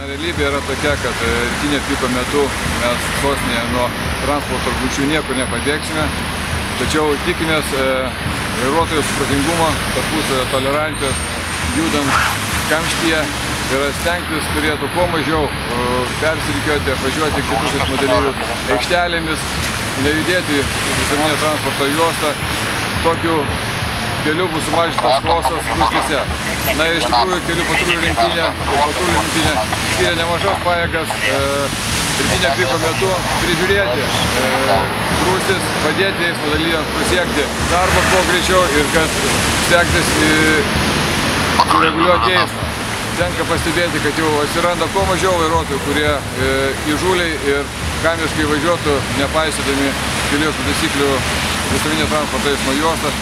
Realybė yra tokia, kad rytinio piko metu mes sostinėje nuo transporto rūšių niekur nepabėgsime, tačiau tikimės vairuotojų supratingumo, tarpusavio tolerancijos, judant kamštyje ir stengtis turėtų kuo mažiau persirikiuoti, apvažiuoti kitus eismodalyvius aikštelėmis, nejudėti visuomeninio transporto juostą. Tokiu keliu bus sumažintas chaosas spūstyse. Na ir iš tikrųjų kelių patrulių rinktinė skiria nemažas pajėgas rytinio piko metu prižiūrėti grūstis, padėti eismo dalyviams pasiekti darbą kuo greičiau ir kad stengtis sureguliuoti eismą. Tenka pastebėti, kad jau atsiranda kuo mažiau vairuotojų, kurie įžūliai ir kamiškai važiuotų, nepaisydami kelių eismo taisyklių visuomeninio transporto eismo juostą.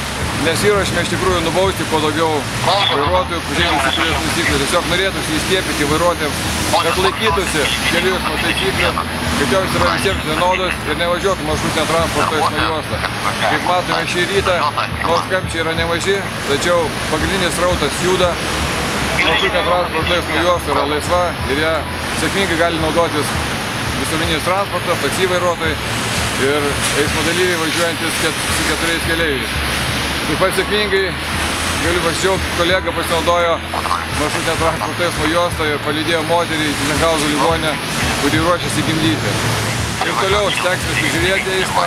Nesiruošime iš tikrųjų nubausti kuo daugiau vairuotojų, pažeidusių kelių eismo taisyklių. Tiesiog norėtųsi įskiepyti vairuotojams, kad laikytųsi kelių eismo taisyklių, kad jos yra visiems vienodos ir nevažiuotų maršrutinio transporto eismo juostą. Kaip matome šį rytą, nors kamščiai yra nemaži, tačiau pagrindinis srautas juda. Maršrutinio transporto eismo juosta yra laisva ir ją sėkmingai gali naudotis visuomeninis transportas, taksi vairuotojai ir eismo dalyviai važiuojantis su 4 keleiviais. Taip pat sėkmingai galiu pasidžiaugti, kolega pasinaudojo maršrutinio transporto eismo juostą ir palydėjo moterį į Tyzenhauzų ligoninę, kuri ruošiasi gimdyti. Ir toliau stengsime prižiūrėti eismą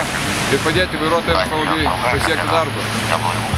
ir padėti vairuotojams saugiai pasiekti darbą.